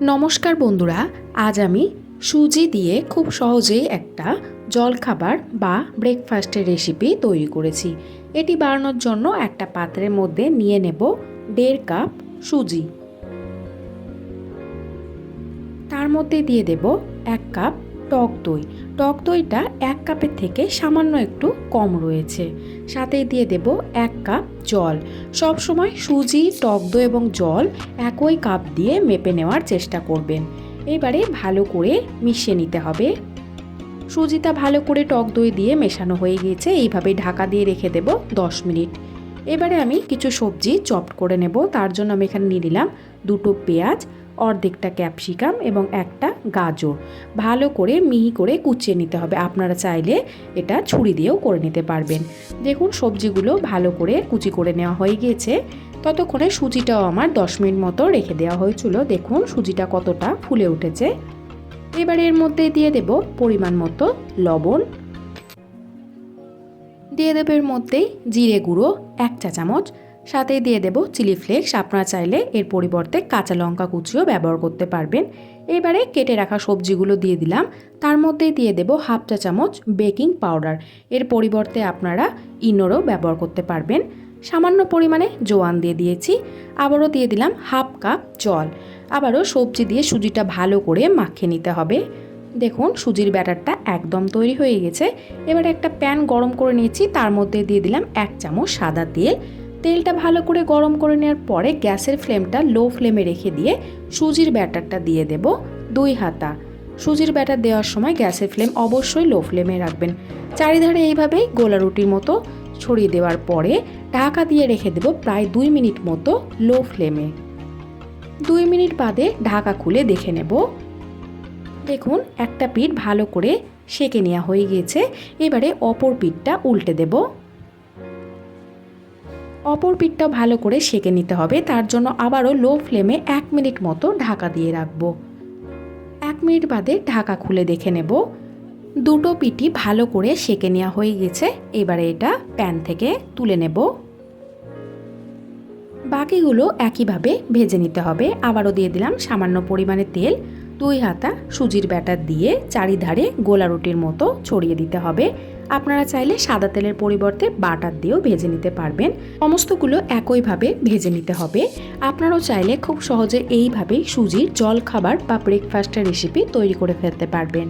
নমস্কার বন্ধুরা, আজ আমি সুজি দিয়ে খুব সহজেই একটা জলখাবার বা ব্রেকফাস্টের রেসিপি তৈরি করেছি। এটি বানানোর জন্য একটা পাত্রের মধ্যে নিয়ে নেব 1.5 কাপ সুজি। তার মধ্যে দিয়ে দেব 1 কাপ টক দই। টক দইটা 1 কাপের থেকে সামান্য একটু কম রয়েছে। সাথে দিয়ে দেব 1 কাপ জল। সবসময় সুজি, টক দই এবং জল একই কাপ দিয়ে মেপে নেওয়ার চেষ্টা করবেন। এবারে ভালো করে মিশিয়ে নিতে হবে। সুজিটা ভালো করে টক দই দিয়ে মেশানো হয়ে গিয়েছে। এইভাবে ঢাকা দিয়ে রেখে দেব 10 মিনিট। এবারে আমি কিছু সবজি চপড করে নেব। তার জন্য আমি এখানে নিয়ে নিলাম 2টো পেঁয়াজ, অর্ধেকটা ক্যাপসিকাম এবং একটা গাজর। ভালো করে মিহি করে কুচিয়ে নিতে হবে। আপনারা চাইলে এটা ছুরি দিয়েও করে নিতে পারবেন। দেখুন সবজিগুলো ভালো করে কুচি করে নেওয়া হয়ে গিয়েছে। ততক্ষণে সুজিটাও আমার 10 মিনিট মতো রেখে দেওয়া হয়েছিল। দেখুন সুজিটা কতটা ফুলে উঠেছে। এবার এর মধ্যে দিয়ে দেব পরিমাণ মতো লবণ, দিয়ে দেব এর মধ্যেই জিরে গুঁড়ো 1 চা চামচ, সাথে দিয়ে দেব চিলি ফ্লেক্স। আপনারা চাইলে এর পরিবর্তে কাঁচা লঙ্কা কুচিও ব্যবহার করতে পারবেন। এবারে কেটে রাখা সবজিগুলো দিয়ে দিলাম। তার মধ্যে দিয়ে দেব 1/2 চা চামচ বেকিং পাউডার। এর পরিবর্তে আপনারা ইনোরও ব্যবহার করতে পারবেন। সামান্য পরিমাণে জোয়ান দিয়ে দিয়েছি। আবারও দিয়ে দিলাম 1/2 কাপ জল। আবারও সবজি দিয়ে সুজিটা ভালো করে মাখিয়ে নিতে হবে। দেখুন সুজির ব্যাটারটা একদম তৈরি হয়ে গেছে। এবার একটা প্যান গরম করে নিয়েছি। তার মধ্যে দিয়ে দিলাম 1 চামচ সাদা তেল। তেলটা ভালো করে গরম করে নেওয়ার পরে গ্যাসের ফ্লেমটা লো ফ্লেমে রেখে দিয়ে সুজির ব্যাটারটা দিয়ে দেব 2 হাতা। সুজির ব্যাটার দেওয়ার সময় গ্যাসের ফ্লেম অবশ্যই লো ফ্লেমে রাখবেন। চারিধারে এইভাবেই গোলা রুটির মতো ছড়িয়ে দেওয়ার পরে ঢাকা দিয়ে রেখে দেব প্রায় 2 মিনিট মতো লো ফ্লেমে। 2 মিনিট বাদে ঢাকা খুলে দেখে নেব। দেখুন একটা পিঠ ভালো করে সেঁকে নেওয়া হয়ে গিয়েছে। এবারে অপর পিঠটা উল্টে দেব। অপর পিঠটা ভালো করে সেঁকে নিতে হবে। তার জন্য আবারও লো ফ্লেমে 1 মিনিট মতো ঢাকা দিয়ে রাখবো। 1 মিনিট বাদে ঢাকা খুলে দেখে নেব। দুটো পিঠই ভালো করে সেঁকে নেওয়া হয়ে গেছে। এবারে এটা প্যান থেকে তুলে নেব। বাকিগুলো একইভাবে ভেজে নিতে হবে। আবারও দিয়ে দিলাম সামান্য পরিমাণে তেল। 2 হাতা সুজির ব্যাটার দিয়ে চারিধারে গোলা রুটির মতো ছড়িয়ে দিতে হবে। আপনারা চাইলে সাদা তেলের পরিবর্তে বাটার দিয়েও ভেজে নিতে পারবেন। সমস্তগুলো একইভাবে ভেজে নিতে হবে। আপনারাও চাইলে খুব সহজে এইভাবেই সুজির জলখাবার বা ব্রেকফাস্টের রেসিপি তৈরি করে ফেলতে পারবেন।